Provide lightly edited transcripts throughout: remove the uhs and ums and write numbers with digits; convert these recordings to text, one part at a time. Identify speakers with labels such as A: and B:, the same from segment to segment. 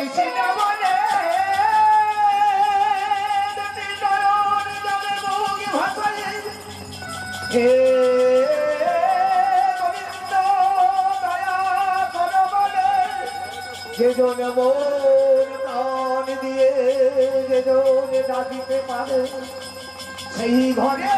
A: কৃষ্ণ বলে হে গোবিন্দ দয়া কর বলে যেজন মন প্রাণ দিয়ে যেজন ডাকিতে পারে সেই ঘরে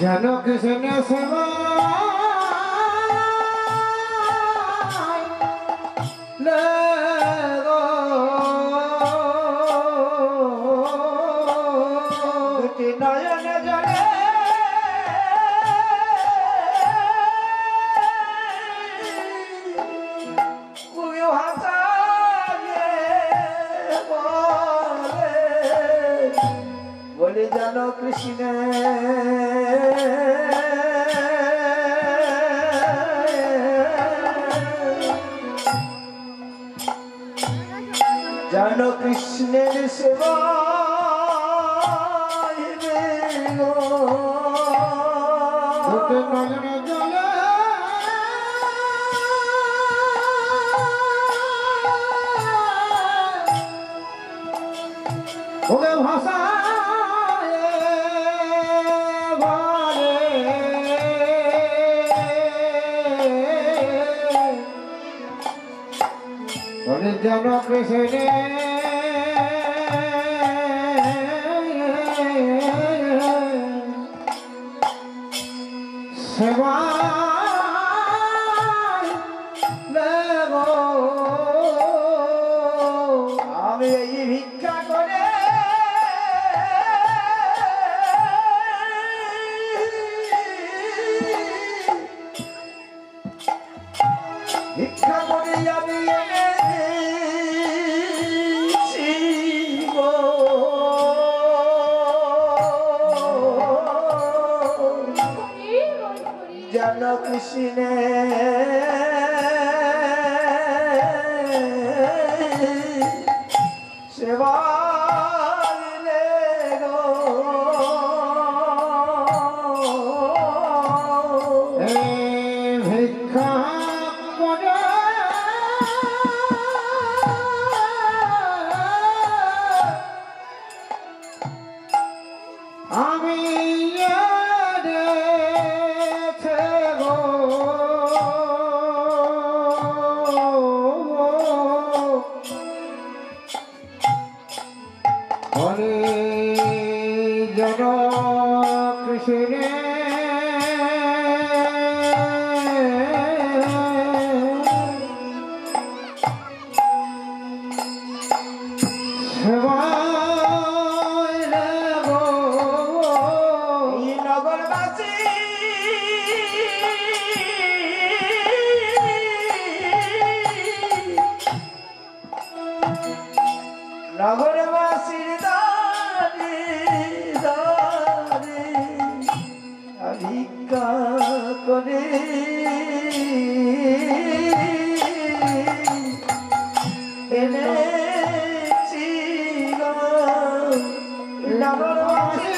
B: जनो कृष्ण सेवा
A: नयन जले बोले जानो कृष्ण जानो कृष्णेर सेवा
B: भाषा जन कृष्ण सेवा भिक्षा करे भिक्षा करे जन कृष्ण सेवा भिक्षा नगरवासीर दानी दानी भिक्षा करे এনেছি নগরবাসী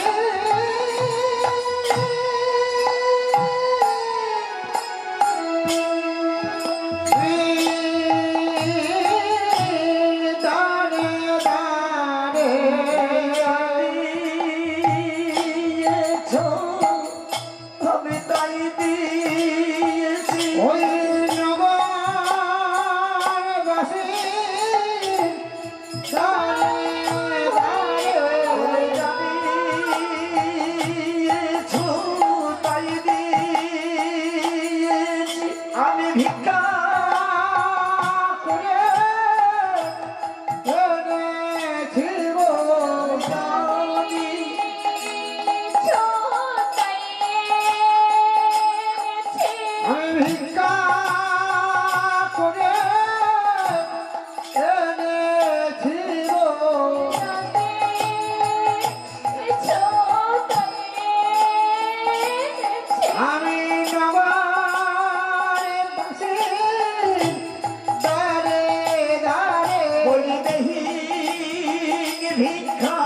B: ভিক্ষা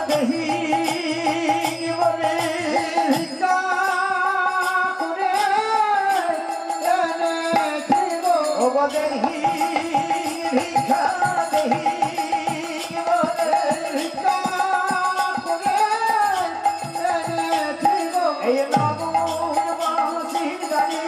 B: দেহি বলে ভিক্ষা করে এনেছিল ও দেহি ভিক্ষা দেহি বলে ভিক্ষা করে এনেছিল এই নগর বাসির গানে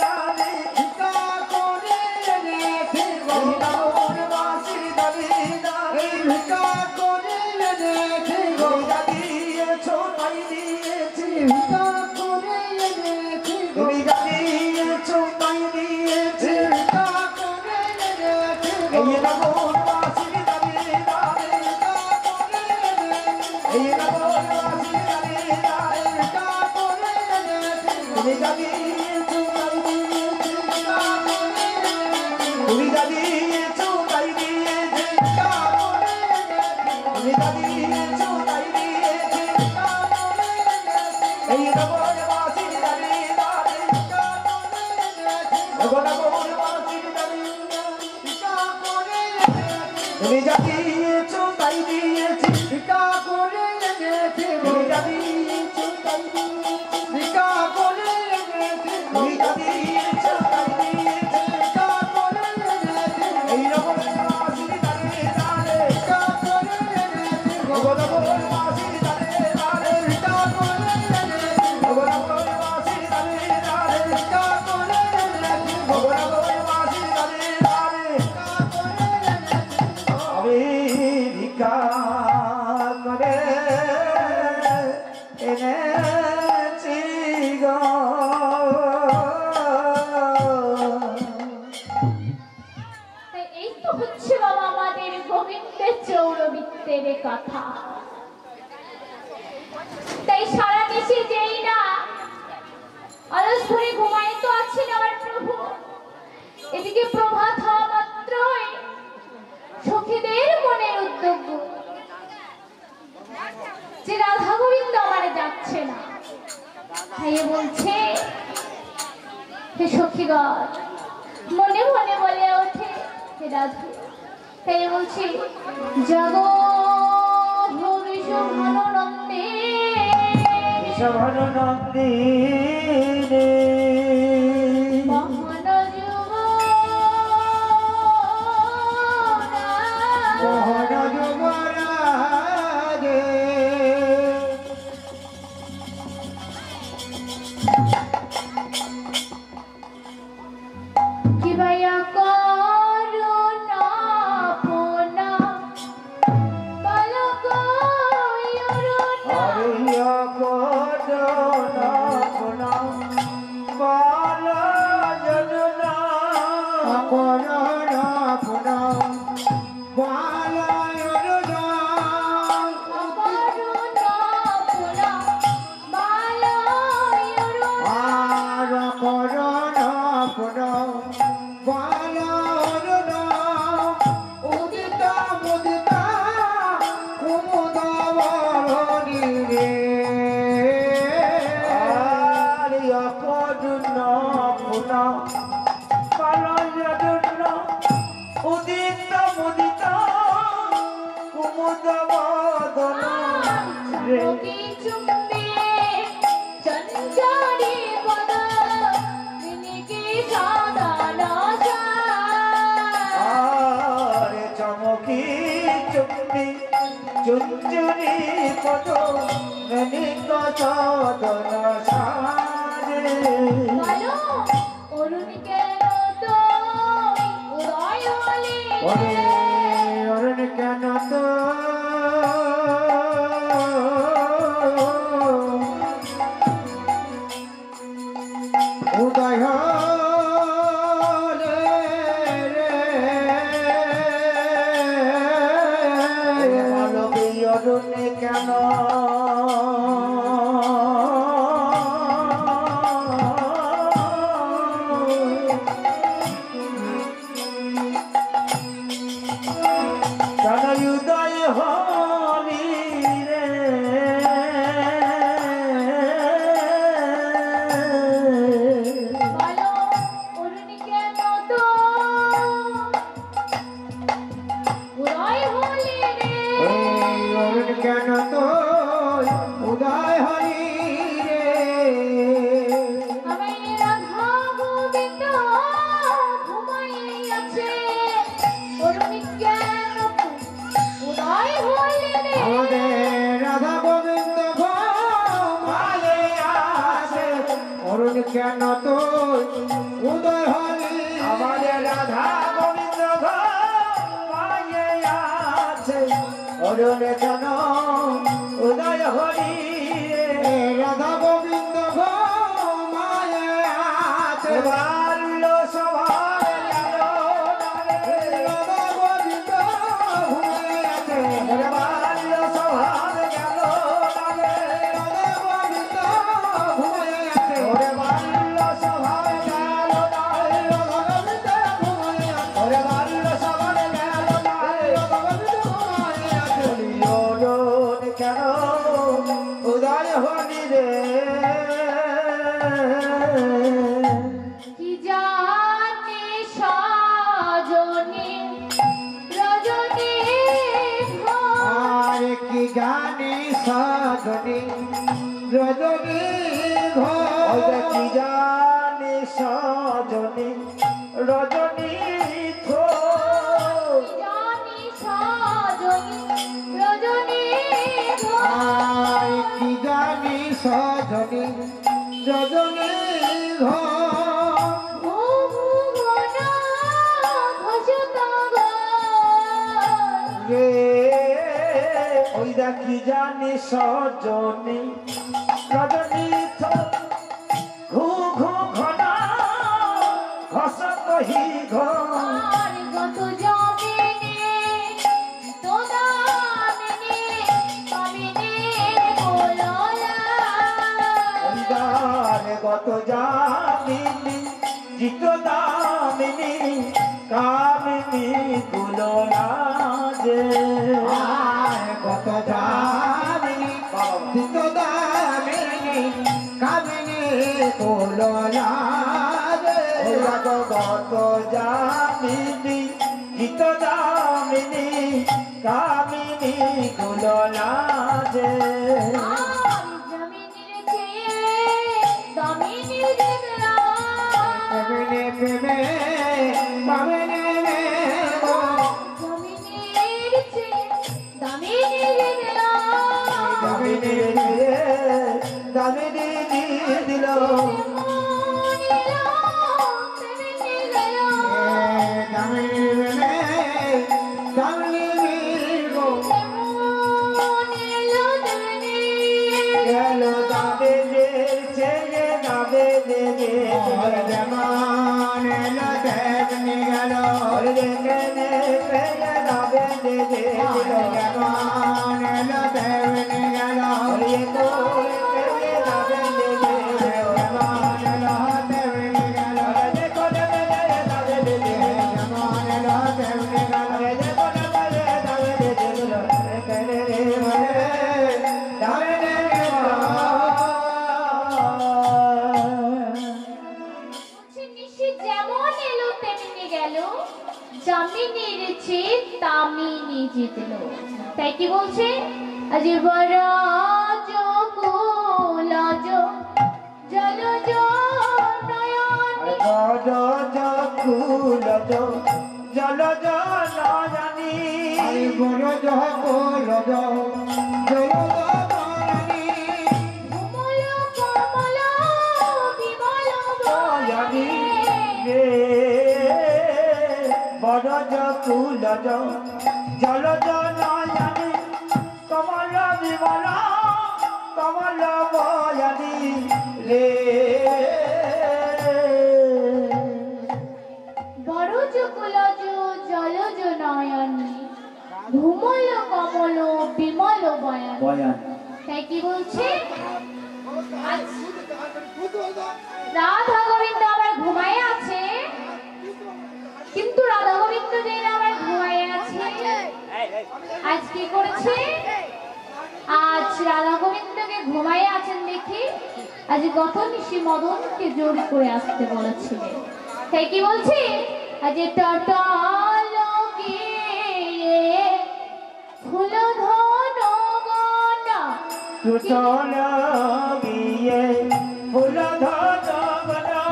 B: গানে ভিক্ষা করে এনেছিল এই নগর বাসির গানে গানে ভিক্ষা করে এনেছিল দিয়েছো তাই দিয়েছি ভিক্ষা করে এনেছিল তুমি যা দিয়েছো তাই দিয়েছি ভিক্ষা করে এনেছিল এই নগর বাসির গানে গানে ভিক্ষা করে এনেছিল এই নগর বাসির গানে গানে ভিক্ষা করে এনেছিল তুমি যা দিয়েছো তাই দিয়েছি ভিক্ষা করে এনেছিল তুমি যা দিয়েছো তাই দিয়েছি ভিক্ষা করে এনেছিল তুমি যা দিয়েছো তাই দিয়েছি ভিক্ষা করে এনেছিল এই নগর বাসির গানে গানে ভিক্ষা করে এনেছিল ও নগর বাসির গানে গানে ভিক্ষা করে এনেছিল তুমি যা দিয়েছো তাই দিয়েছি ভিক্ষা করে এনেছি তুমি যা দিয়েছো তাই দিয়েছি ভিক্ষা করে এনেছি তুমি যা দিয়েছো তাই দিয়েছি ভিক্ষা করে এনেছি এই নগর বাসির গানে গানে ভিক্ষা করে এনেছি ও নগর বাসির গানে গানে ভিক্ষা করে এনেছি ও নগর বাসির গানে গানে ভিক্ষা করে এনেছি ও নগর বাসির গানে গানে ভিক্ষা করে এনেছি আমি ভিক্ষা করে এনেছি গো
C: এই তো হচ্ছে বাবা আমাদের গোবিন্দের চৌরবৃত্তের কথা। তাই সারা দেশে যেই না অলস ধরে ঘুমায় তো আছেন আমার প্রভু, এদিকে প্রভাত হওয়া মাত্রই সখীদের মনের উদ্যোগ যে রাধা গোবিন্দ আমার যাচ্ছে না, তাই বলছে হে সখীগণ, মনে মনে বলে ওঠে হে রাধা, তাই বলছি জাগো ভবিষ্যভানন্দে
B: সভানন্দিনী
C: মহান
B: মোহন যুবরাজে
C: কি ভাইয়া করুণা পোনা বালক ইয়রুণা
B: হরিয়া করুণা গুণা বালা জননা করুণা গুণা বালা জননা
C: করুণা পোনা বালা ইয়রুণা
B: আর করুণা গুণা বালা জননা উদিতা মুদিতা কুমুদা বরণী রে আরিয়া করুণা গুণা বালা জননা উদিতা মুদিতা কুমুদা বদনা রে
C: চুম্বি চুম্বি চঞ্চরি পদ বিনিকি সাদানা
B: আরে চমকি চুম্বি চুঞ্চুরি পদ গণিত চদন সারে
C: বলো অরুণ কেন তো উদয় হলে
B: ওরে অরুণ কেন তো উদয় হলে রে মানবী অরুণ কেন উদয় হলি রে
C: বলো অরুণ কেন তো উদয় হলে রে
B: কেন তোর উদয় হলি রে
C: আমার রাধা গোবিন্দ ঘুমাইয়াছে অরুণী কেন উদয় হইলে রে
B: আমাদের রাধা গোবিন্দ ঘুমায়ে আছে অরুণ কেন তোর উদয় হলি
A: আমাদের রাধা গোবিন্দ ঘুমায়ে আছে অরুণ কেন উদয় হরি
B: রাধা গোবিন্দ ঘুমায়ে আছে
A: বাল্য সভায় গেল
B: রাধা গোবিন্দ ঘুমায়ে আছে
A: বাল্য সভায় গেল
B: রাধা গোবিন্দ ঘুমায়ে আছে
A: ওরে বাল্য সভায় গেল
B: রাধা গোবিন্দ ঘুমায়ে আছে
A: ওরে বাল্য সভায় গেল
B: রাধা গোবিন্দ ঘুমায়ে আছে
A: অরুণ কেন উদয় হরি রে
C: কি জানি সজনী রজনী
B: আর কি গানি সাধনী রজনী
A: ওই যে
B: ঘর
A: কি জানি সজনী রজনী
C: জানি সজনী রজনী
B: আর কি গানি সাধনী রজনী ঘর
A: রে ওই দা কি জানি সজনী রজনী ঘু ঘু ঘনা ঘস কহি ঘ গত জামিনী জিত দামিনী কামিনী গুলরাজে
B: আর কত দামিনী দিত দামিনী কামিনী কোলরাজে
A: গত জামিনী জিত দামিনী কামিনী গুলরাজে
B: প্রেমে প্রেমে পাবেনে গো
A: দামিনী দামিনী দিল
B: দামিনী প্রেমে দামিনী গো
A: গেল দামিনী ছেড়ে নামে দেবে
B: যেমন এলো তেমনি গেল যেমন এলো তেমনি গেল যেমন এলো তেমনি গেল যেমন এলো তেমনি গেল
C: যেমন এলো তেমনি গেল জামিনীর চেয়ে তামিনী জিতলো তাই কি বলছে আজ বরাজ কুলজ জলজ নয়ন
A: জল জানি
B: বড় জল
C: কমল কমল বিমল
A: জানি রে বড় কুল জল জানি কমল বিমল কমল বয়ানি রে
C: বড় কুলজ জলজ নয়নী ভূমল কমল বিমল বয়ান
A: বয়ান
C: তাই কি বলছে রাধা গোবিন্দ আবার ঘুমায় আছে কিন্তু রাধা গোবিন্দ যে আবার ঘুমায় আছে আজ কি করেছে আজ রাধা গোবিন্দকে ঘুমায় আছেন দেখি আজ গত নিশি মদনকে জোর করে আসতে বলেছিলেন তাই কি বলছে আজ টটল গিয়ে ফুল ধন
A: চল গিয়ে ফুল ধর বনা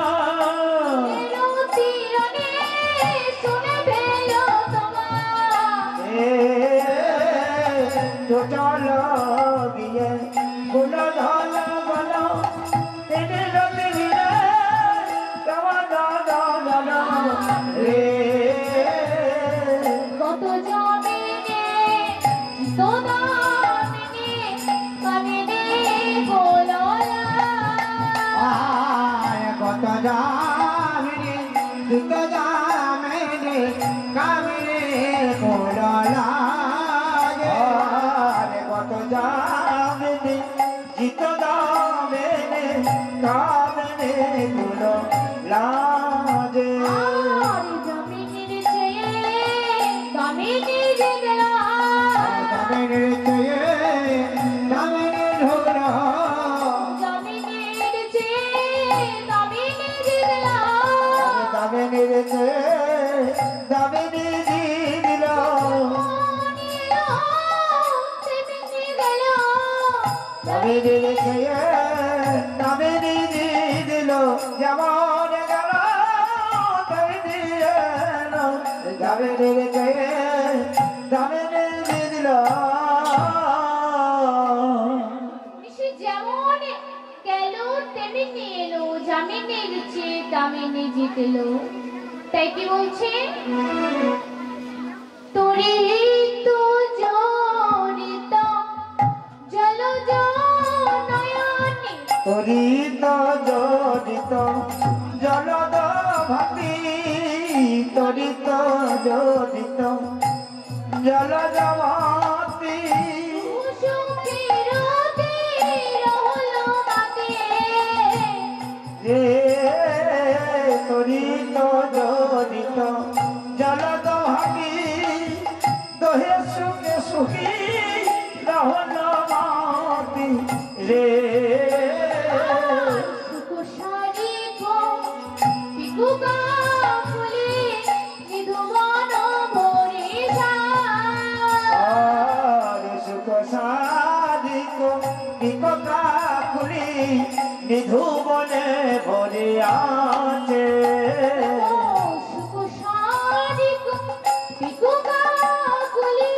A: চল গিয়ে ফুল ধর বনা রে
C: কত জমিনে তোদামিনে কামিনে গোললা
B: কত জামিনী কত জামিনী কামিনী কোলা
A: কত যামিনী জিত দামেনে কামনে গুলো লাজে
C: আর জমিনের চেয়ে কামিনে জিতলা
B: কামিনীর চেয়ে কামিনী ঢোল
C: জমিনের চেয়ে কামিনে জিতলা
A: দামেনের দামেনি দিল দামেনের দামেনি দিল যেমন গেল দামেনি এলো দামেনের দামেনি দিল
C: সে যেমন গেল তেমনি এলো জামিনের চেয়ে দামিনে জিতলো তাই কি বলছে তোরে তো জড়িত জলজ নয়নে
A: তরিত জড়িত জলদ ভাতি তরিত জড়িত জলদ ভাতি
C: সুখের তীর হলো মাতে
A: রে তরিত জড়িত জলদ ভাতি দহে সুখে সুখী রহল মাতি রে
C: সুখসারি গো পিকুকা ফুলে নিধুবন ভরে যায়
A: সুখ সাধিক বিপকা খুলি নিধুবনে ভরে আছে
C: সুখসারি গো পিকুকা ফুলে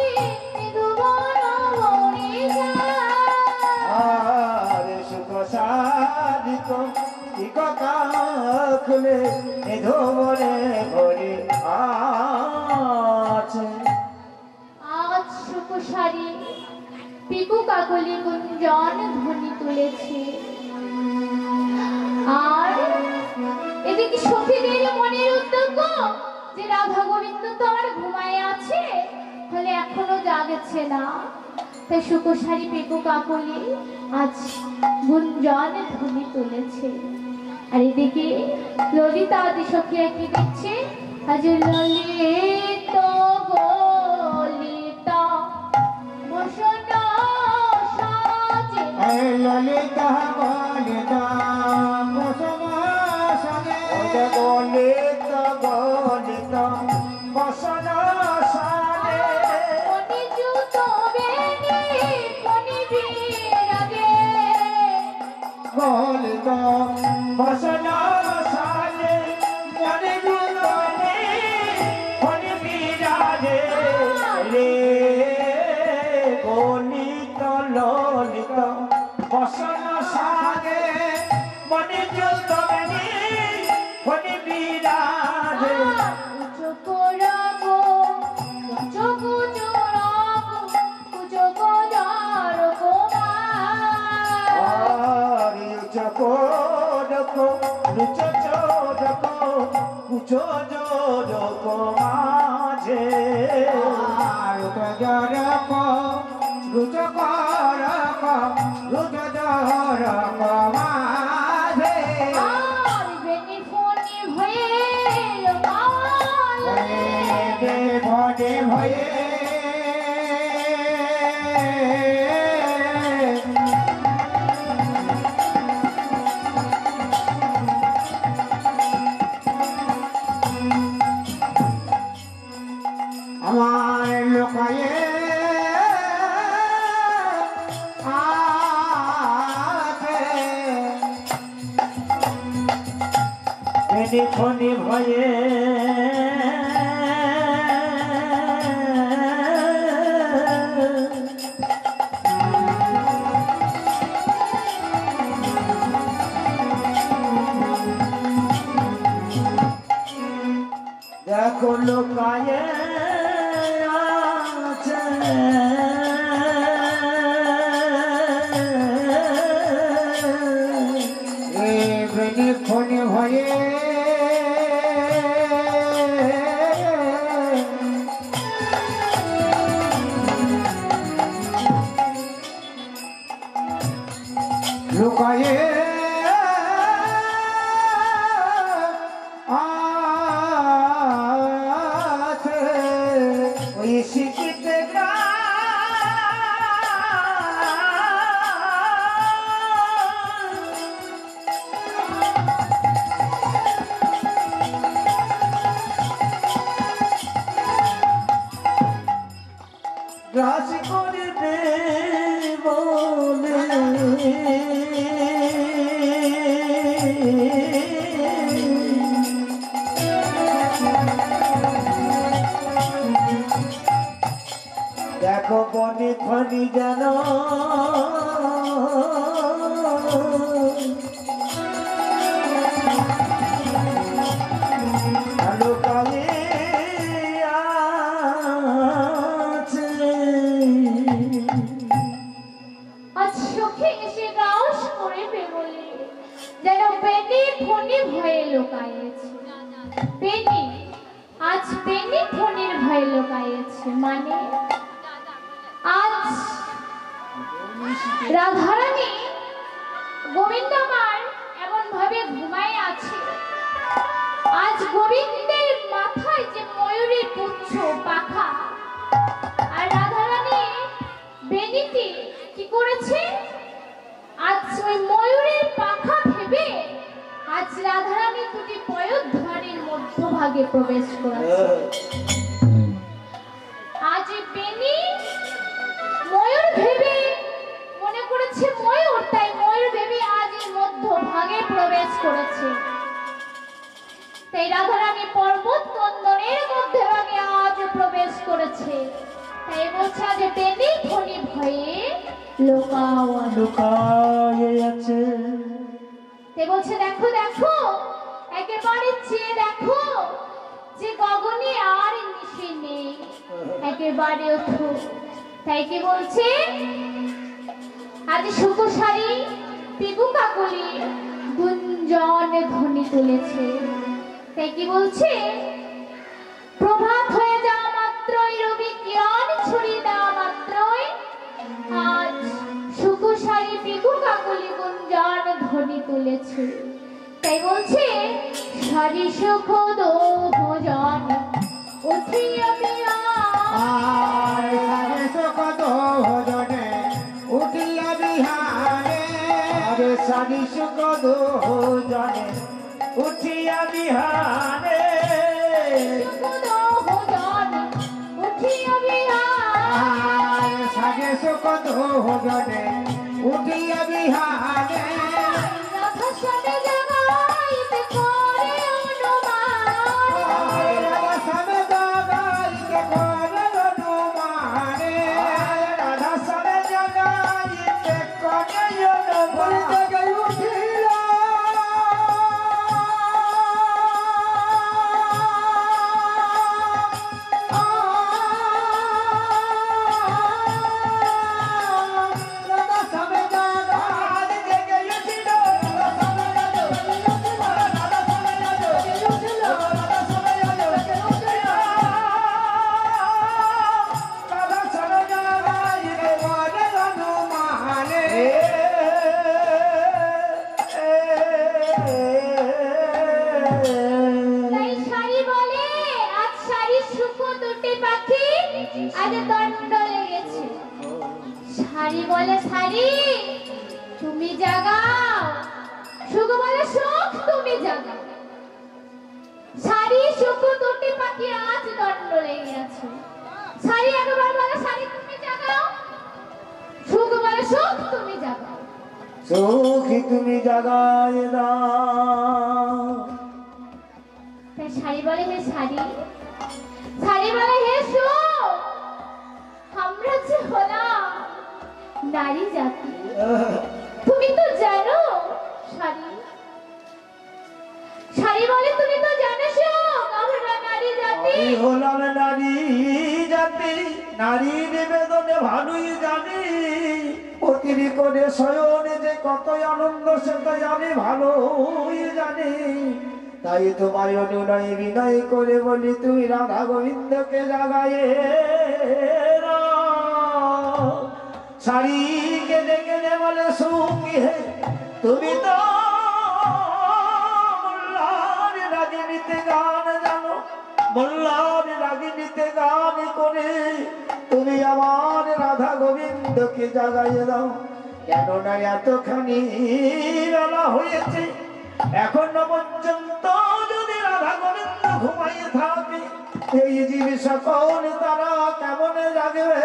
C: নিধুবন ভরে যায়
A: সুখ সাধিক বিপকা খুলে নিধুবনে ভরে আছে
C: আজ সুখসারি পিকু কাকলি কুঞ্জন ধ্বনি তুলেছে আর এদিকে সখীদের মনের উদ্যোগ যে রাধা গোবিন্দ তো আমার ঘুমায় আছে তাহলে এখনো জাগেছে না তাই সুখসারি পিকু কাকলি আজ গুঞ্জন ধ্বনি তুলেছে আর এদিকে ললিতা আদি সখীরা কি দিচ্ছে আজ ললিত গলিতা বসন সাজে
B: ললিতা বলিতা কুসুম সঙ্গে
A: গলিত গলিত বসন সানে
C: কোনি জুতো বেনি কোনি বিরাগে
A: গলিত বসন সানে মনে জুতনে মনে বিরাজে রে গলিত ললিত বসন সানে মনে জুতনে মনে বিরাজে
C: উঁচু করবো উঁচু কুচু রাগো কুচু কোজার কোমা
A: চকো ডকো লুচো চোডকো কুচো জোডকো মাঝে
B: রুদ্রজরক রুচকরক রুদ্রজরক মাঝে
C: আর বেনি ফোনি ভয়ে মালে
B: ভটে ভয়ে আমার লোকায়ে
A: বেনি ফনি ভয়ে দেখো লোকায়ে আছে
B: এ বেনি ফোনে ভয়ে লুকায়ে আছে
A: ওই শিখিতে গ্রাস করিতে বলে দেখো বনে খনি যেন লোকালে আছে
C: আজ সখী এসে গ্রাস করিবে বলে যেন বেনি ফনি ভয়ে লুকাইছে। বেনি আজ বেনি ফনির ভয়ে লুকাইছে, মানে আজ রাধারানী গোবিন্দ আমার এমন ভাবে ঘুমায় আছে। আজ গোবিন্দের মাথায় যে ময়ূরের পুচ্ছ পাখা, আর রাধারানী বেনিটি কি করেছে, আজ ওই ময়ূরের পাখা ভেবে আজ রাধারানী দুটি পয়োধ্বনির মধ্যভাগে প্রবেশ করেছে। আজ বেনি ময়ূর ভেবে মনে করেছে ময়ূর, তাই ময়ূর ভেবে আজ এর মধ্যভাগে প্রবেশ করেছে। তাই রাধারানী পর্বত কন্দনের মধ্যভাগে আজ প্রবেশ করেছে। তাই বলছে আজ বেনি ফনি ভয়ে লোকাওয়া
A: লুকায়ে আছে
C: তাই বলছে দেখো দেখো একেবারে চেয়ে দেখো যে গগনে আর নিশি নেই, একেবারে ওঠো। তাই কি বলছে আজ সুকুশারী পিকু কাকলি গুঞ্জন ধ্বনি তুলেছে। তাই কি বলছে প্রভাত হয়ে যাওয়া মাত্রই, রবি কিরণ ছড়িয়ে দেওয়া মাত্রই আজ সুকুশারী পিকু কাকলি গুঞ্জন ধ্বনি তুলেছে। তাই বলছে সারি সুখ দোজন উঠিয়া
B: আরে সুখ দোজনে উঠিয়া বিহারে
A: আরে সারি সুখ দোজনে উঠিয়া বিহারে
B: সাজে সুখ দোজনে উঠিয়া বিহারে
C: তুমি জাগাও, সুখ বলে সুখ তুমি জাগাও। সারি সুখ দুটি পাখি আজ দণ্ড লেগে আছে। সারি একবার বলে সারি তুমি জাগাও, সুখ বলে সুখ তুমি জাগাও।
A: সুখী তুমি জাগায় দাও
C: শাড়ি বলে হে শাড়ি, শাড়ি বলে হে শো, আমরা যে হলাম নারী জাতি। তুমি তো জানো শাড়ি, শাড়ি বলে তুমি তো জানো শো, আমরা নারী জাতি।
A: আমি হলাম নারী জাতি, নারী নিবেদনে ভালোই জানি, অতিরি করে শয়নে যে কতই আনন্দ সেটাই আমি ভালোই জানি। তাই তোমার অনুনয় বিনয় করে বলি, তুই রাধা গোবিন্দকে জাগায়ে শাড়িকে ডেকে দে বলে সুখী হে, তুমি তো মোল্লার রাজনীতি গান জানো, মোল্লার রাজনীতি গান করে তুমি আমার রাধা গোবিন্দকে জাগাইয়ে দাও। কেননা এতখানি বেলা হয়েছে, এখনো পর্যন্ত যদি রাধা গোবিন্দ ঘুমাইয়ে থাকে, এই জীব সকল তারা কেমন জাগবে?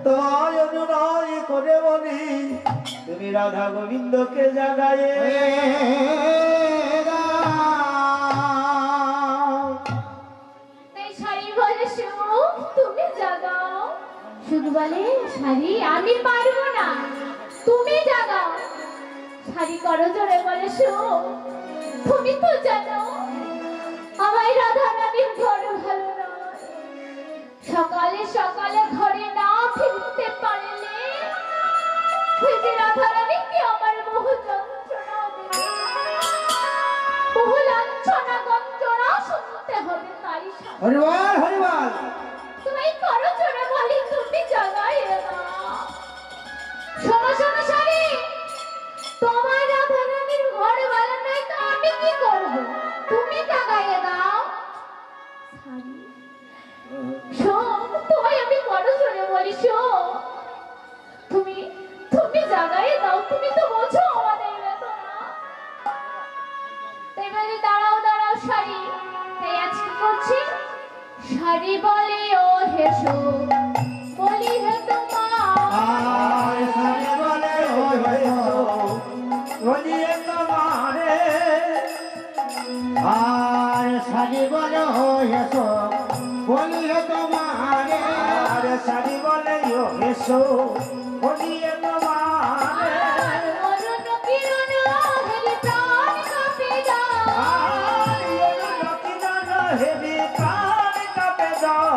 A: তোমার অনুনয় করে বলি, তুমি রাধা গোবিন্দকে জাগাইয়ে
C: তুমি জাগাও। শুধু বলে শাড়ি আমি পারবো না, তুমি জাগাও। শাড়ি করো জোরে বলে শো, তুমি তো জানো আমার রাধা রানীর ঘর ভালো নয়। সকালে সকালে ঘরে না ফিরতে পারলে রাধা রানীকে আমার বহু যন্ত্রণা দেবে, বহু লাঞ্ছনা গঞ্জনা শুনতে হবে। তাই
B: হরিবল হরিবল,
C: তুমি করো জোরে বলি, তুমি জাগাই দাও। শোনো শোনো শাড়ি, তোমার রাধা রানীর ঘর ভালো নয় তো আমি কি করব? তুমি জাগাই দাও। শাড়ি শোন, তোমায় আমি করো জোরে বলি শো, তুমি তুমি জাগাই দাও। তুমি তো বোঝো আমাদের বেদনা। তাই বলে দাঁড়াও দাঁড়াও শাড়ি। তাই আজ কি করছি? শাড়ি বলে ও হেসো, বলি হে তোমার,
A: শাড়ি বলে ও হেসো, বলি হে তোমারে।
B: আর শাড়ি বলে ও হেসো, বলি হে তোমারে।
A: আর শাড়ি বলে ও হেসো, বলি হে তোমারে।
C: অরুণ কিরণ হেরি প্রাণ কাঁপে যায়,
A: আর অরুণ কিরণ হেরি প্রাণ কাঁপে যায়।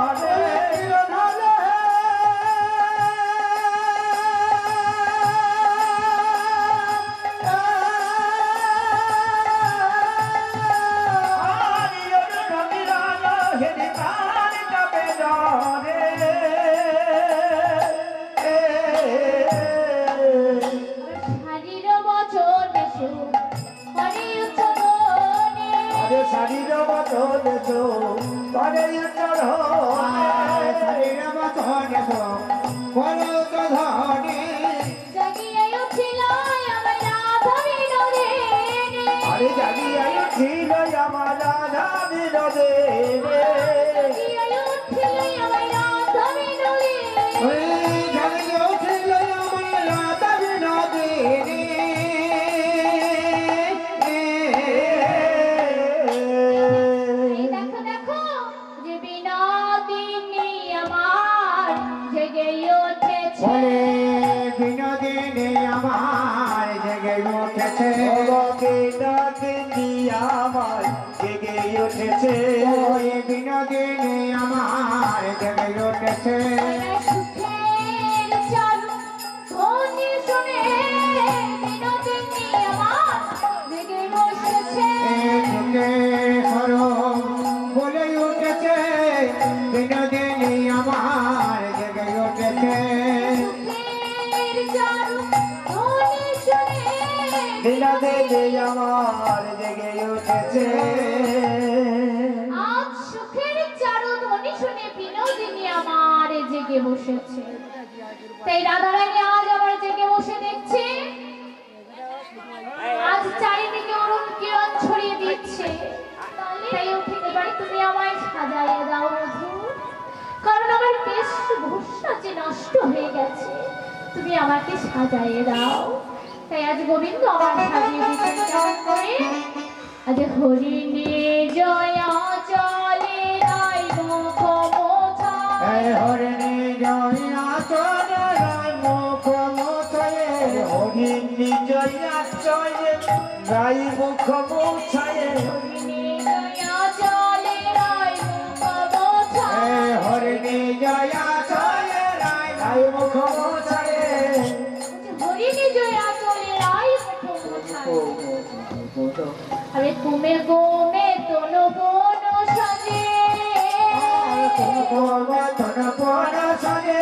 C: শাড়ির বচন এসো, হরি উচ্চদনে,
A: শাড়ির বচন এসো, করে চরণে।
B: শাড়ির বচন এসো, করো তো ধনে।
C: জাগিয়ে উঠিল আমার রাধা বিনোদিনী,
A: আরে জাগিয়ে উঠিল আমার রাধা বিনোদিনী।
C: জাগিয়ে উঠিল আমার রাধা বিনোদিনী।
B: ওই জাগিয়ে উঠিল আমার রাধা বিনোদিনী।
C: এই দেখো দেখো যে বিনোদিনী আমার জেগে উঠেছে।
B: ওরে বিনোদিনী আমার জেগে উঠেছে।
A: বিনোদিনী আমার জেগে উঠেছে।
B: ওই বিনোদিনী আমার জেগে উঠেছে।
C: সুখের চারু ধ্বনি শুনে বিনোদিনী আমার জেগে বসেছে।
B: ঝুঁকে সরো বলে উঠেছে, বিনোদিনী আমার জেগে উঠেছে।
C: সুখের চারু ধ্বনি শুনে
A: বিনোদিনী আমার জেগে উঠেছে।
C: আজ সুখের চারু ধ্বনি শুনে বিনোদিনী আমার জেগে বসেছে। তাই রাধারানী আজ আবার জেগে বসে দেখছে, আজ চারিদিকে অরুণ কিরণ ছড়িয়ে দিচ্ছে। তাই উঠে এবারে তুমি আমায় সাজাইয়ে দাও মধু, কারণ আমার বেশ ভূষা যে নষ্ট হয়ে গেছে, তুমি আমাকে সাজাইয়ে দাও। তাই আজ গোবিন্দ আমার সাজিয়ে দিতে করে, আজ হরিণী জয়া
A: নিজয়া চয়ে রাই মুখ মোছায়ে
C: নিজয়া চলে রাই মুখ মোছায়ে
B: হরিণী জয়া চলে
A: রাই মুখ মোছায়ে
C: হরিণী জয়া চলে রাই মুখ মোছায়ে আরে কুমে গোমে তনু বন সাজে
B: তন পন সাজে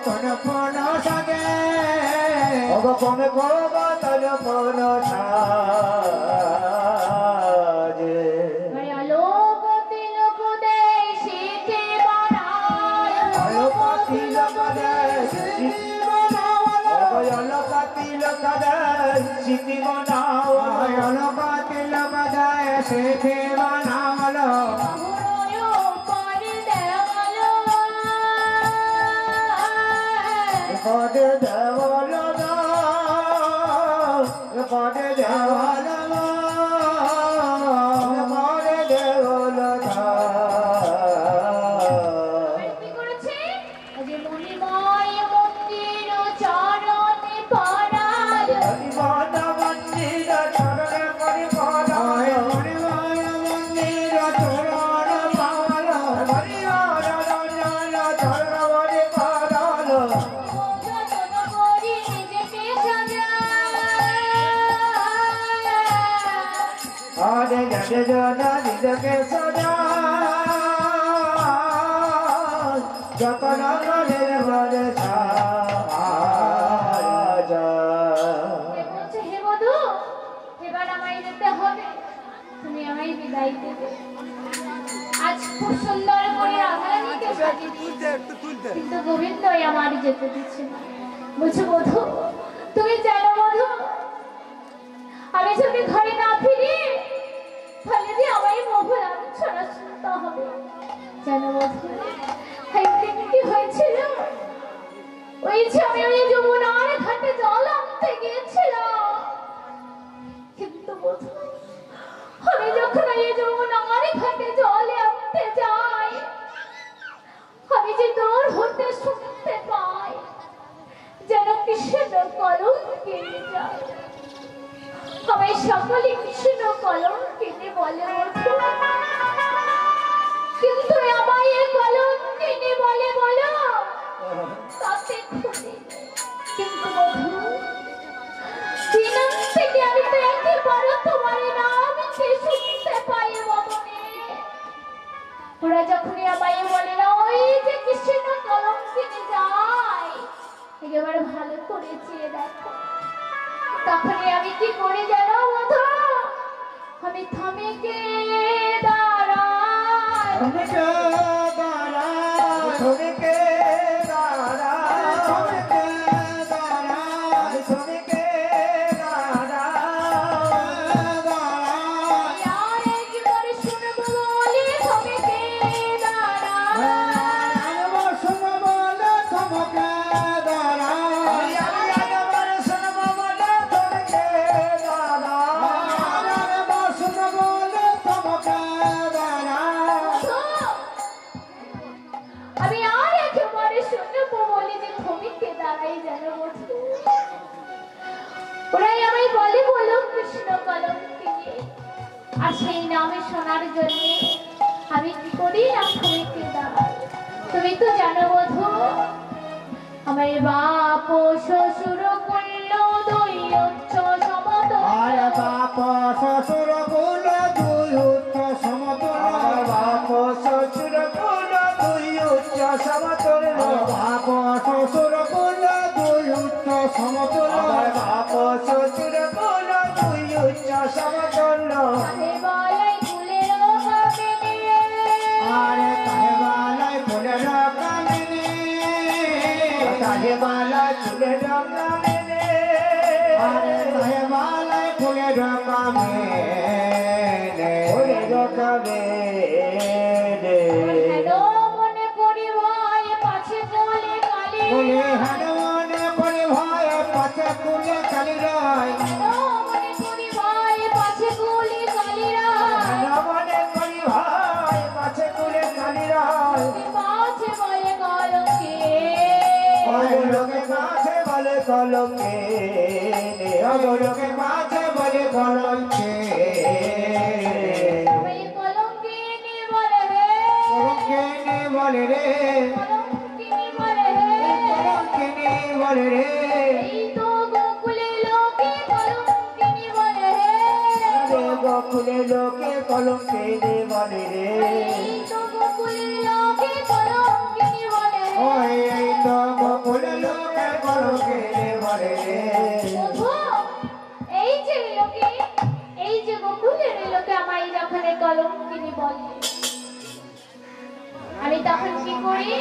B: তন পন সাজে
A: কমে কমা তন পন সাজে
C: আরে আলোক তিলক দেয় শীতে বানায়
A: আলোক তিলক দেয় শীতে সিটি বানাও
B: সেঠে বানাওয়ালো
C: বহুরয় পরে দেওয়ালো
A: পদে দেওয়াল পদে দেওয়াল পদে দেওয়াল
C: কি করেছে আজ মণিময় মন্দির চরণে পড়ার
A: হরিবন মন্দির চরণে পরিবন
B: হরিমায় মন্দির চরণ পাওয়াল
A: হরিবন চরণ পরিবন
C: যতন করি নিজেকে সাজায়
A: আরে জানে জানা নিজকে সজা যতন করে বলে সাজা
C: বলছে হে বধূ এবার আমায় যেতে হবে তুমি আমায় বিদায় দেবে আজ খুব সুন্দর করে রাধারানীকে সাজিয়ে দিয়েছে কিন্তু গোবিন্দই আমার যেতে দিচ্ছে না বলছে বধূ তুমি জানো বধূ আমি যদি ঘরে না ফিরি তাহলে যে আমায় মহুর আলোচনা শুনতে হবে জানো বধূ একদিন কি হয়েছিল ওই যে আমি ওই যমুনার ঘাটে জল আনতে গিয়েছিলাম কিন্তু বধূ আমি যখন এই যমুনার ঘাটে জল আনতে যাই আমি যে দূর হতে শুনতে পাই যেন কৃষ্ণ কলম কেড়ে যায় আমি সকলে কৃষ্ণ কলম কেটে বলে বধূ কিন্তু আমায় এই কলম কেটে বলে বলো তাতে খুশি কিন্তু বধূ দিনাম থেকে আমি তো একেবারে তোমার নামকে শুনতে পাই বাবনে ওরা যখনই আমায় বলে না ওই যে কৃষ্ণ কলম কিনে যায় একেবারে ভালো করে চেয়ে দেখো তখনই আমি কি করে জানো বধূ আমি থমকে দাঁড়াই
B: থমকে দাঁড়াও
A: থমকে দাঁড়াও
B: থমকে দাঁড়াও
A: থমকে দাঁড়াও
C: আর একবার শুনবো বলে থমকে দাঁড়াই
B: শুনো বলে থমকে দাঁড়াও
A: শুনবো বলে থমকে দাঁড়াও
B: শুনো বলে থমকে দাঁড়াও
C: আমি আর একেবারে শুনবো বলে যে থমকে দাঁড়াই জানো বধূ ওরাই আমায় বলে বলো কৃষ্ণ কলম কিনে আর সেই নামে শোনার জন্য আমি কি করি না থমকে দাঁড়াই তুমি তো জানো বধূ আমার বাপ শ্বশুর করল দৈত্য সমত
B: আর বাপ শ্বশুর কুল দুই উচ্চ সমতুল
A: বাপ শ্বশুর কুল দুই উচ্চ সমতুল্য
B: বাপ শ্বশুর কুল দুই উচ্চ সমতুল
A: বাপ শ্বশুর কুল দুই উচ্চ সমতুল্য
C: আরে বলাই কুলের কামিনী
B: আরে তাহে বালাই ফুলের কামিনী
A: তাহে মালা চুলে রঙা মেলে
B: আরে তাহে বালাই ফুলের কামিনী
A: ওরে রঙা মেলে
C: হ্যালো মনে করি ভাই পাছে কোলে কালি
B: বলে হানুমানে করে ভয় পাছে কুলে কালি রয়
C: হ্যালো মনে করি ভাই পাছে কোলে কালি রায়
A: মনে করি ভাই মাছে কুলে কালি রায়
C: পাছে বলে গলকে
A: লোকে মাছে কলঙ্কে অগলোকে মাঝে বলে কলঙ্কে
C: ওই কলঙ্কিনী বলে রে
A: কলঙ্কিনী বলে রে
C: কলঙ্কিনী বলে রে
A: কলঙ্কিনী বলে রে
C: এই তো গোকুলে লোকে কলঙ্কিনী বলে রে
A: গোকুলে লোকে কলঙ্কিনী বলে রে
C: এই তো গোকুলে লোকে কলঙ্কিনী বলে রে
A: ওই এই তো গোকুলে লোকে কলঙ্কিনী বলে রে
C: বধূ, এই যে গোকুলের লোকে আমায় যখন এই কলঙ্কিনী বলে আমি তখন কি করি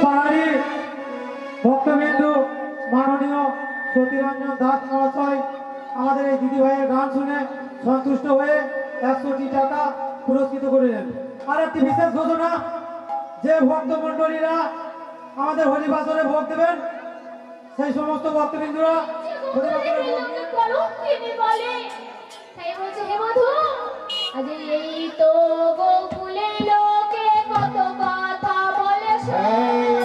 B: পাহাড়ি ভক্তবিন্দু মাননীয় সতীরঞ্জন দাস মহাশয় আমাদের এই দিদি ভাইয়ের গান শুনে সন্তুষ্ট হয়ে 100টি টাকা পুরস্কৃত করিলেন। আর একটি বিশেষ ঘোষণা, যে ভক্তমণ্ডলীরা আমাদের হরিবাসরে ভোগ দেবেন সেই সমস্ত ভক্তবিন্দুরা হরিবাসরে ভোগ
C: লোকে কলঙ্কিনী বলে তাই বলছে হে বধূ আজ এই তো গোকুলের লোকে কত কথা বলে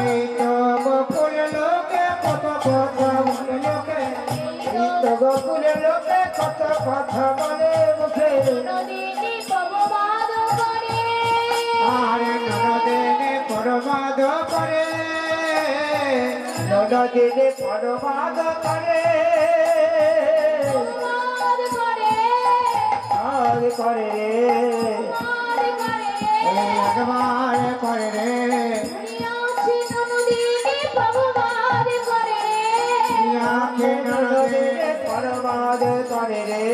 A: এই তো গোকুলে লোকে কত কথা বলে লোকে এই তো গোকুলে লোকে কত কথা বলে মুখে
C: নদীনি পববাদ করে
A: আরে ননদিনে পরমাদ করে ননদিনে পরমাদ করে
C: পববাদ করে
A: আর করে
C: আর করে
A: একবার করে রে
C: দুনিয়াছি নদীনি পববাদ করে
A: আখে ননদিনে পরমাদ করে রে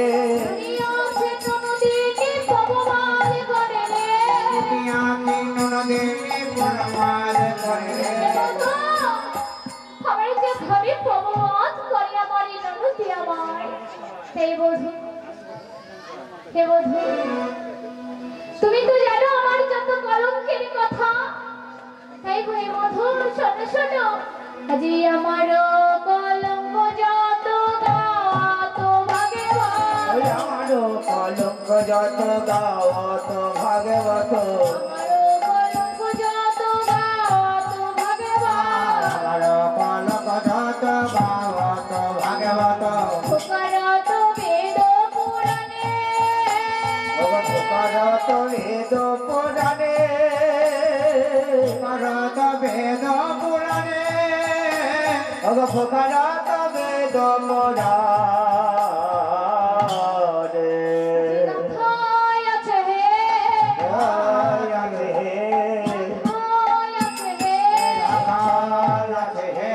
C: দুনিয়াছি নদীনি পববাদ করে
A: আখে ননদিনে পরমাদ করে রে
C: আমার যে ঘরে প্রবাদ করিয়া মারি ননদি আমার হে বধূ তুমি তো জানো আমার যত কলঙ্কের কথা তাই হে বধূ শোনো শোনো আজি আমার কলঙ্ক যত গাত ভাগে
A: ওই আমারও কলঙ্ক যত গাওয়াত ভাগবত
C: আমার কলঙ্ক যত গাত ভাগে
A: আমারও কলঙ্ক যত গাওয়াত ভাগবত
C: করত বেদ পুরাণে
A: করত বেদ পুরাণে করত বেদ পুরাণে করত বেদ পুরাণে
C: কথায় আছে হে
A: আছে হে
C: কথায় আছে হে
A: আকার আছে হে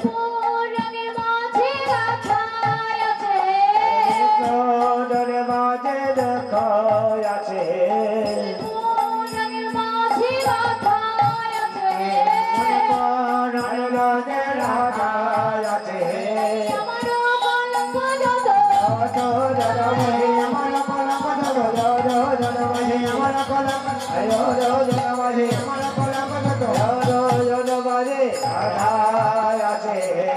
C: পুরাণের মাঝে কথায় আছে হে
A: কোডরে মাঝে দেখো আছে হে
C: পুরাণের মাঝে কথায় আছে হে
A: কোডরে মাঝে রাধা আছে হে
C: আমার কলঙ্ক যত
A: যত জনমে আমার কলঙ্ক যত জনমে আমার কলঙ্ক আয়ো জনমে আমার কলঙ্ক যত জনমে রাধা আছে হে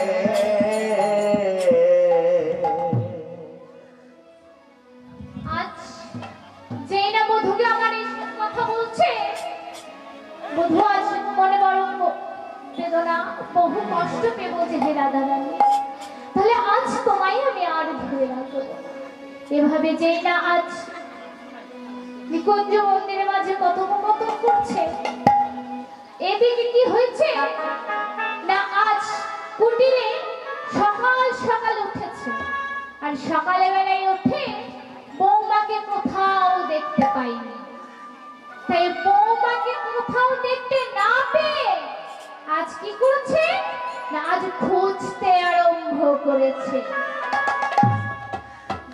C: আজ যেই না বধূকে আমার এই কথা বলছে বধূ আজ মনে বড় বেদনা বহু কষ্ট পেয়ে বলছে হে রাধা রানী তাহলে আজ তোমায় আমি আর ধরে রাখবো না। এভাবে যেই না আজ নিকুঞ্জ মন্দিরের মাঝে কথোপকথন করছে এদিকে কি হয়েছে না আজ কুটিরে সকাল সকাল উঠেছে আর সকালে বেলায় উঠে বৌমাকে কোথাও দেখতে পাইনি তাই বৌমাকে কোথাও দেখতে না পেয়ে আজ কি করছে না আজ খুঁজতে আরম্ভ করেছে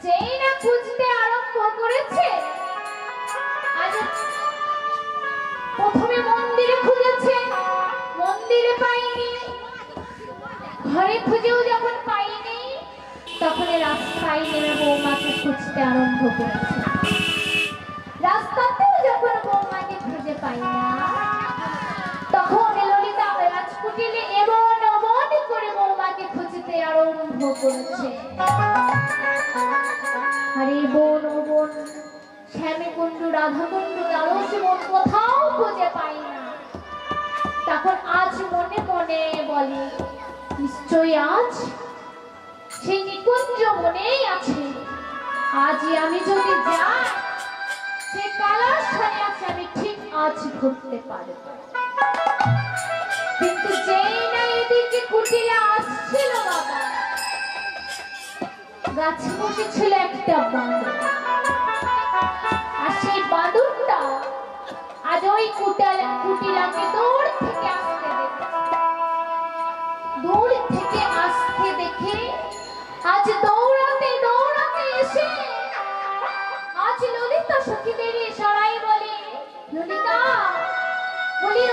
C: যেই না খুঁজতে আরম্ভ করেছে আজ প্রথমে মন্দিরে খুঁজেছে মন্দিরে পাইনি ঘরে খুঁজেও যখন পাইনি তখন রাস্তায় নেমে বৌমাকে খুঁজতে আরম্ভ করেছে রাস্তাতেও যখন বৌমাকে খুঁজে পাই না তখন ললিতা রাজকুটিরে এমন অমন করে বৌমাকে খুঁজতে আরম্ভ করেছে আরে বোন ও বোন শ্যামীকুণ্ড রাধাকুণ্ড আরো জীবন কোথাও খুঁজে পাই না বলে নিশ্চয়ই আজ সেই নিকুঞ্জ মনেই আছে। আজই আমি যদি যাই সে কালার স্থানে আছে আমি ঠিক আজ ধরতে পারব। কিন্তু যেই না এদিকে কুটিরে আসছিল বাবা, গাছে বসেছিল একটা বাঁদর। আর সেই বাঁদরটা আজ ওই কুটিরাকে দূর থেকে আসতে দেখে আজ দৌড়াতে দৌড়াতে এসে আজ ললিতা সখীদের ইশারায় বলে, ললিতা বলি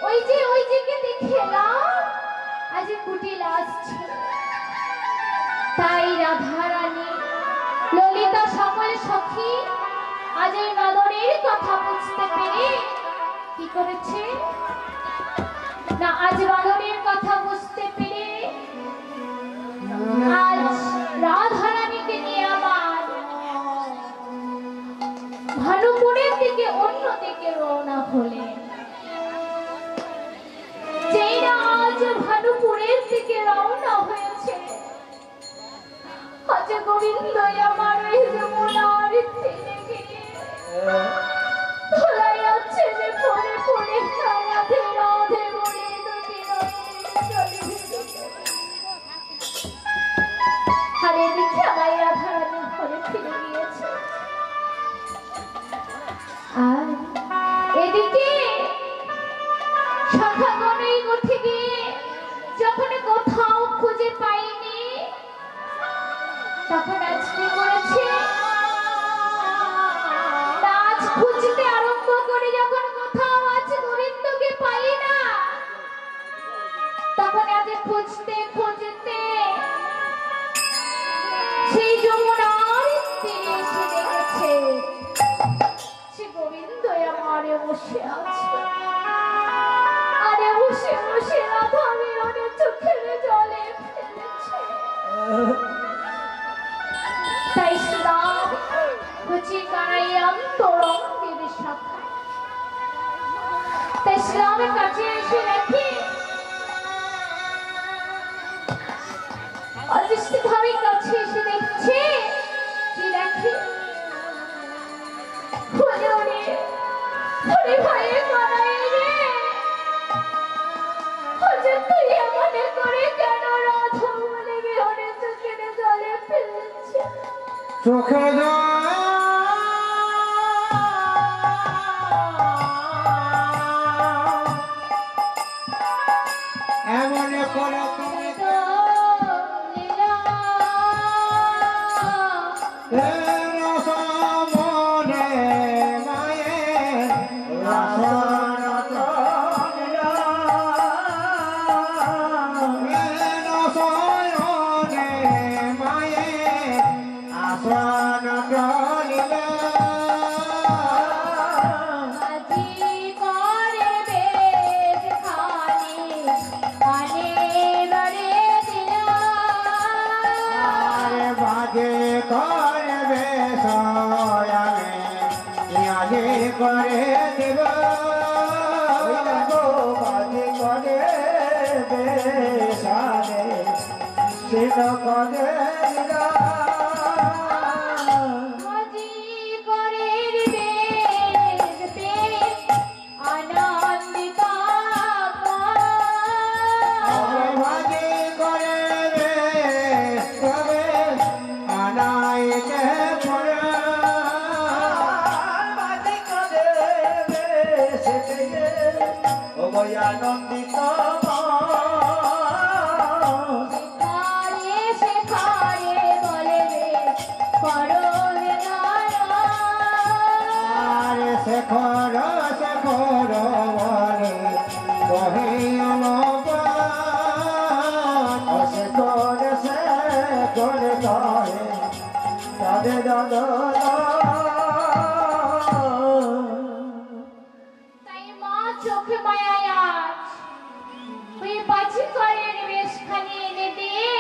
C: ওই যে কে দেখে এলাম, আজ কুটিল আসছে। তাই রাধা রানী ললিতা সকল সখী আজ এই বাঁদরের কথা বুঝতে পেরে কি করেছে না, আজ বাঁদরের কথা বুঝতে পেরে আজ রাধা রানীকে নিয়ে আবার ভানুপুরের দিকে অন্য দিকে রওনা হলেন। যেই না আজ ভানুপুরের দিকে রওনা হয়েছে, আজ গোবিন্দ আমার এই যমুনার তীরে গিয়ে ধুলাই আছে যে পড়ে পড়ে রাধে রাধে বলে দুটি হারে দেখে আমার রাধা রানী ঘরে ফিরে গিয়েছে। আর এদিকে শাখাগণ এই গঠে গিয়ে যখন কোথাও খুঁজে পাইনি, তখন আজ কি করেছে, আজ খুঁজতে আরম্ভ করে যখন কোথাও আজ গোবিন্দকে পাই না, তখন আজ খুঁজতে খুঁজতে সেই যমুনার তীরে এসে দেখেছে সে গোবিন্দ আমারে বসে আছে। আরে বসে বসে রাধা বিরনের চোখের জলে ফেলেছে। তাই শ্রীরাম কুচি কানাইয়াম তোরঙ্গের শাখা, তাই শ্রীরামের কাছে এসে দেখি অদৃষ্টিক ভাবে কাছে এসে দেখছে কি দেখে, ওরে ভাইয়ে কানাই রে, তুই এমন করে কেন রাধা বলে বিহনের চোখের জলে ফেলেছে?
B: চোখে এমন করে তুমি করে দেব
A: বাজে করে বেশারে সিন করে আনন্দিত
B: শেখর শেখর বলে কহে
A: শেখর শেখর কহে রাধে রাধে।
C: তাই মা চোখে মায়ায় আজ ওই বাজিকরের বেশখানি এনে দিয়ে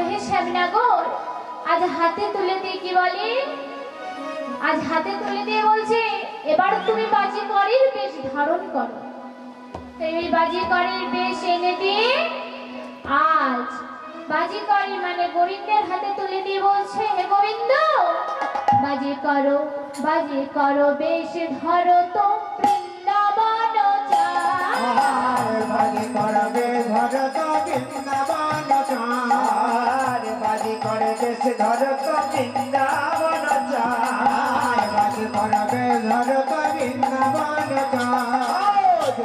C: হে শ্যামনগর আজ হাতে তুলে দিয়ে কি বলে, আজ হাতে তুলে দিয়ে বলছে এবার তুমি বাজিকরের বেশ ধারণ করো। এই বাজিকরের বেশ এনে দিয়ে আজ বাজিকরি মানে গোবিন্দের হাতে তুলে দিয়ে বলছে, হে গোবিন্দ, বাজি করো বেশ ধরো তো বৃন্দাবন চায়।
B: বাজি করবে ধর তো বৃন্দাবন চায়।
A: বাজি করে বেশ ধর তো বৃন্দাবন চায়।
B: বাজি করবে ধর তো বৃন্দাবন চায়।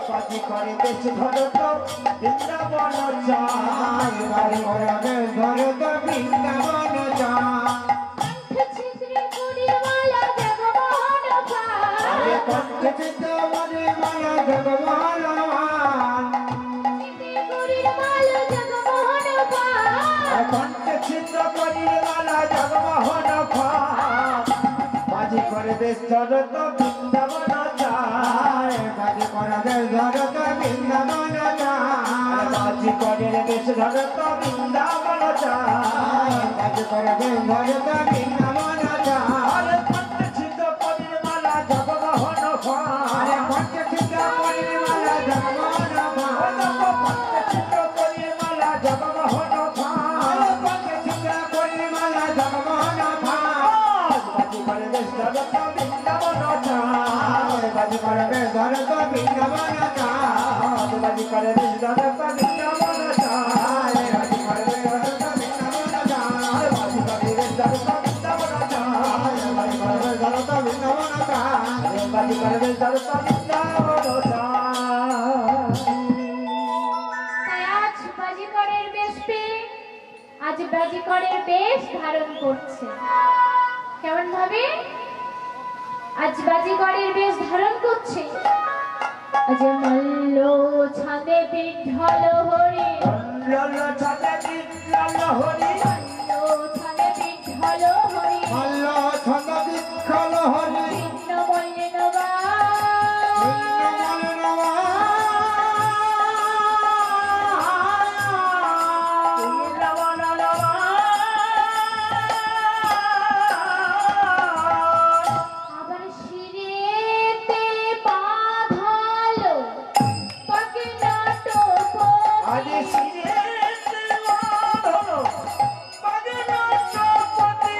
A: বাজি করে বেশ ধর তো বৃন্দাবন চায়।
B: বাজি করবে ধর তো বৃন্দাবন চায়। কণ্ঠে চিত্তবনে মায়া জগমোহন
A: কণ্ঠে ছিদ্র করি মালা জগমোহন বাজি করে বেশ ধর তো বৃন্দাবন চায়।
B: বাজি করবে ধর তো বৃন্দাবন চায়।
A: বাজি করে বেশ ধর তো বৃন্দাবন চায়।
B: বাজি করবে ধর তো বৃন্দাবন চায়।
A: কণ্ঠে ছিদ্র করি মালা জগমোহন
B: আরে কণ্ঠে চিত্তবনে মায়া জগমোহন
A: কণ্ঠে ছিদ্র করি মালা জগমোহন
B: কণ্ঠে চিত্তবনে মায়া জগমোহন
A: বাজি করে বেশ ধর তো বৃন্দাবন চায়।
B: বাজি করবে ধর তো বৃন্দাবন চায়।
A: বাজি করে বেশ ধর তো বৃন্দাবন চায়।
B: বাজি করবে ধর তো বৃন্দাবন চায়।
A: বাজি করে বেশ ধর তো বৃন্দাবন চায়।
B: বাজি করবে ধর তো বৃন্দাবন চায়।
A: বাজি করে বেশ ধর তো বৃন্দাবন চায়।
C: তাই আজ বাজিকরের বেশ পেয়ে আজ বাজিকরের বেশ ধারণ করছে। কেমন ভাবে আজ বাজিকরের বেশ ধারণ করছে? আজ মল্ল ছাদে বিঠল হরি,
A: লল ছাদে বিঠল হরি,
C: মল্ল ছাদে বিঠল হরি,
B: মল্ল ছন্দ বিক্ষল হরি
C: ভিন্ন বললে নবা
A: লবণ লবণ
C: আবার শিরেতে বাঁধালো পাকে নাটক
A: আজ শিরে বাঁধলো পাগে নাটপতি।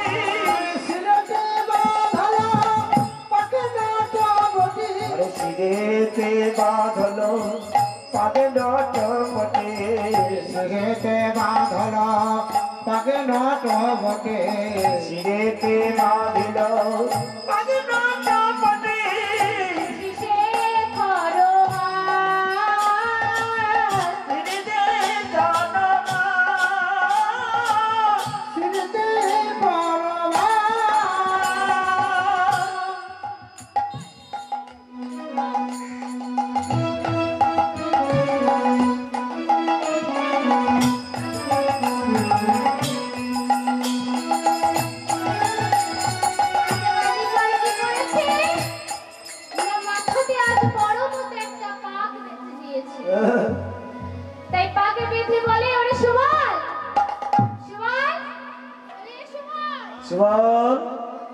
B: শিরতে বাঁধলো পাকে নাটপতি।
A: আরে শিরেতে বাঁধলো পাগে নাটপতি।
B: শিরতে বাঁধলো পাকে নাটপতি।
A: শিরেতে বাঁধিলো পাগে নাটপতি।
C: সে করো
A: শিরেতে জাননা
B: শিরতে পরমা
C: মাথাতে আজ বড় মতো একটা পাক বেঁধে দিয়েছে। তাই পাকে বেঁধে বলে, ওরে সুবল, সুবল, ওরে সুবল,
A: সুবল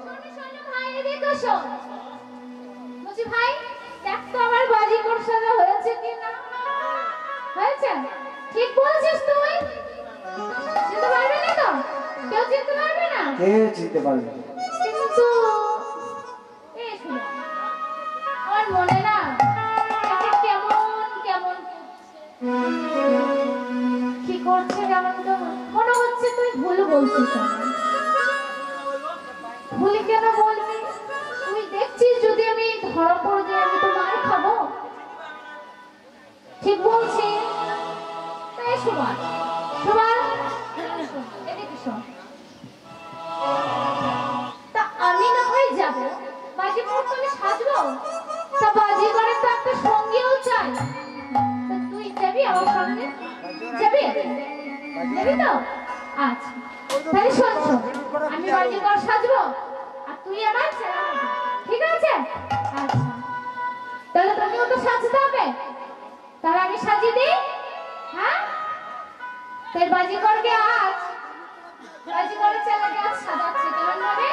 C: শোনো শোনো ভাই, এদিকে শোন। বলছি ভাই, দেখ তো আমার বাজিকর সাজা হয়েছে কি না। হয়েছে? ঠিক বলছিস তুই? চিনতে পারবি না তো? কেউ চিনতে পারবে না?
A: কে চিনতে পারবে?
C: কিন্তু এই শুনো, আমার মনে না একটা কেমন কেমন কি করছে, কেমন কেমন মনে হচ্ছে। তুই ভুল বলছিস আমার। ভুল কেন বলবি? তুই দেখছিস যদি আমি ধরা পড়ে যাই আমি তো মার খাবো। ঠিক বলছি? তাই সুমান, সুমান এদিকে শোন। তা আমি না হয় যাব, বাজি করতে আমি সাজবো। তা বাজি করে তো একটা সঙ্গীও চাই। তা তুই যাবি আমার সঙ্গে? যাবি? যাবি তো? আচ্ছা, তাহলে শোন শোন, আমি বাজি কর সাজবো আর তুই আমার ছেলে হবি। ঠিক আছে? আচ্ছা, তাহলে তোকেও তো সাজতে হবে। তাহলে আমি সাজিয়ে দিই। হ্যাঁ, তাই বাজি করকে আজ বাজি করে ছেলেকে আজ সাজাচ্ছে। কেমন ভাবে?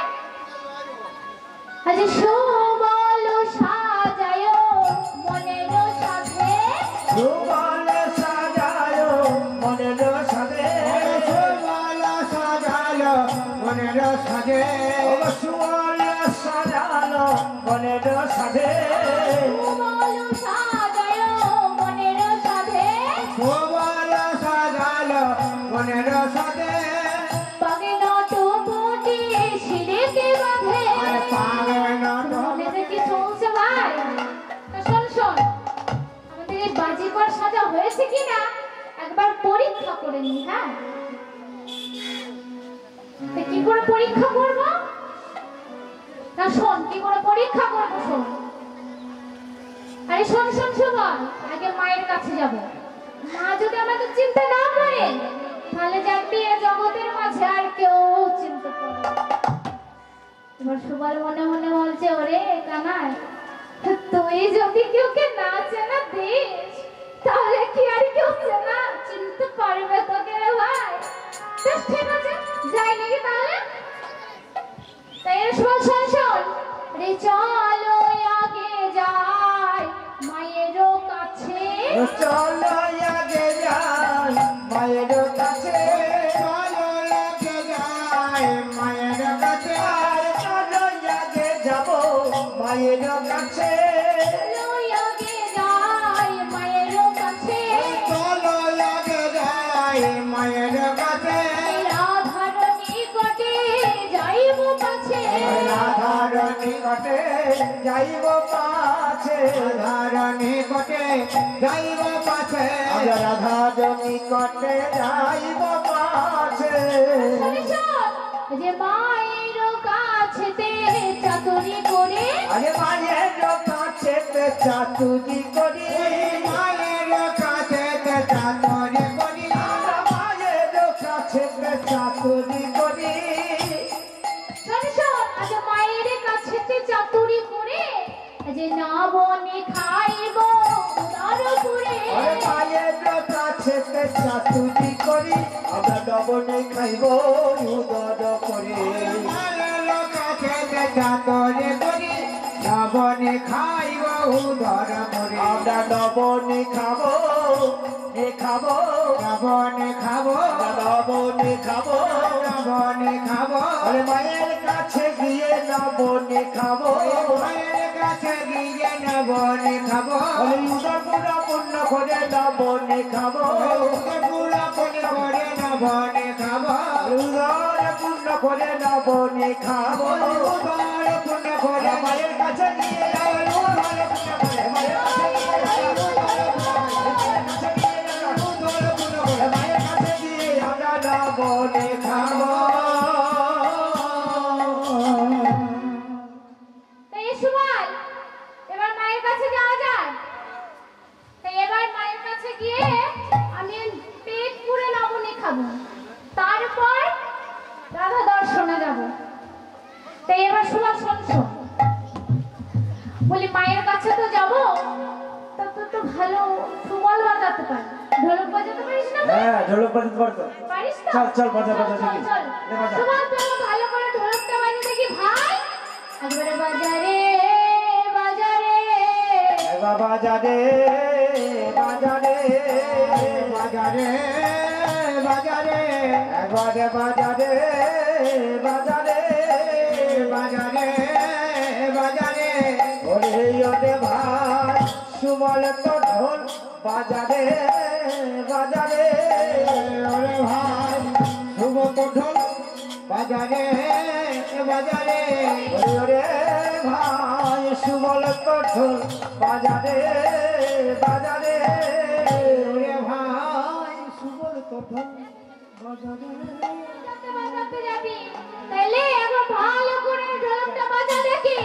C: আজ সুবল সাজায় মনের সাথে
A: মনের সাধে
C: বলো সাজায় মনের সাধে
B: গোবর সাজালো মনের সাথে
C: পাগল তো বটি শিরেতে বাঁধে
B: আরে পাগল
C: আমাদের কি চলছে ভাই তা শোন শোন আমাদের এই বাজিকর সাজা হয়েছে কিনা একবার পরীক্ষা করে নি হ্যাঁ তা কি করে পরীক্ষা করব না শোন কি করে পরীক্ষা করব শোন আরে শোন শোন শোন আগে মায়ের কাছে যাব মা যদি আমাকে চিন্তা না করে তাহলে জানবি এই জগতের মাঝে আর কেউ চিন্তা করে না। এবার সুবল মনে মনে বলছে ওরে কানাই তুই যদি কেউকে না চেনা দিস তাহলে কি আর কেউ চেনা চিনতে পারবে তোকে রে ভাই বেশ ঠিক আছে যাই নাকি তাহলে তাই সুবল শোন শোন রে চলো আগে যাই মায়েরও কাছে
A: চলো আগে যাই মায়ের কাছে
B: চলো লাগে যায় মায়ের কাছে
A: আর চলো আগে যাব মায়ের কাছে
C: চলো আগে যাই মায়েরও কাছে
B: চলো লাগে যায় মায়ের কাছে
C: রাধার নিকটে যাইব কাছে
A: রাধার নিকটে যাইব পাছে
B: রাধার নিকটে যাইব পাছে
A: আমরা রাধার নিকটে যাইব পাছে
C: যে মায়ের কাছেতে চাতুরি করে
A: আরে মায়ের কাছে চাতুরি করি
B: মায়ের কাছে চাতরে করি
A: আমরা মায়ের কাছে চাতুরি করি
C: শোন শোন আজ মায়ের কাছেতে চাতুরি করে যে না বনে খাইব তার উপরে
A: আরে মায়ের কাছে চাতুরি করি আমরা ডবনে খাইব উদর করে
B: মায়ের কাছে চাতরে করি নবনে খাইব উদর করে
A: আমরা ডবনে খাবো খাবো
B: নবনে খাবো
A: নবনে খাবো
B: নবনে খাবো
A: আরে মায়ের কাছে গিয়ে নবনে খাবো
B: মায়ের কাছে গিয়ে নবনে খাবো
A: আরে উদর পুরা পূর্ণ করে নবনে খাবো
B: পুরা করে করে নবনে খাবো
A: উদর পূর্ণ করে নবনে খাবো
B: উদর পুণ্য করে
A: মায়ের কাছে গিয়ে উদর পূর্ণ করে মায়ের কাছে গিয়ে মায়ের কাছে গিয়ে আমরা নবনে খাবো
C: তাই সুবল এবার মায়ের কাছে যাওয়া যায় তাই এবার মায়ের কাছে গিয়ে আমি পেট পুরে নবনী খাবো তারপর রাধা দর্শনে যাব তাই এবার সুবল শোন শোন বলি মায়ের কাছে তো যাব তা তো ভালো সুবল বাজাতে পারি ঢোলক বাজাতে পারিস না তুই?
A: হ্যাঁ ঢোলক বাজাতে পারতো
C: পারিস তো?
A: চল, চল, বাজা, বাজা,
C: চল,
A: দেখি।
C: চল।
A: নে, বাজা।
C: সুবল তুই ভালো করে ঢোলকটা বাজিয়ে দেখি ভাই একবারে বাজারে বাজারে
A: বাজারে বাজারে
B: বাজারে বাজারে
A: একবারে বাজারে বাজারে
B: বাজারে বাজারে
A: ওরে ওরে ভাই সুবল তো ঢোল বাজারে বাজারে
B: ওরে ভাই শুভ কোঠল বাজারে বাজারে
A: ওরে ওরে ভাই সুবল তো ঢোল বাজারে বাজারে
B: ওরে ভাই শুভর কোঠল বাজারে
C: বাজাতে বাজাতে যাবি তাইলে একবার ভালো করে ঢোলকটা বাজা দেখি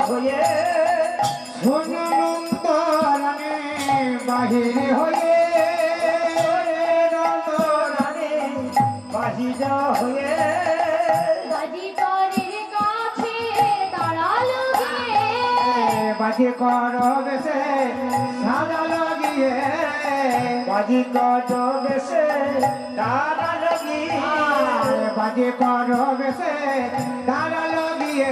A: হয়ে
B: নন্দরানে বাহিরে হয়ে
A: নন্দরানী বাহির হয়ে
C: বাজি করের কাছে দাঁড়ালো গিয়ে
B: বাজি কর বেশে সাদা লাগিয়ে
A: বাজি কত বেশে দাঁড়া লগি
B: বাজি কর বেশে দাঁড়া লাগিয়ে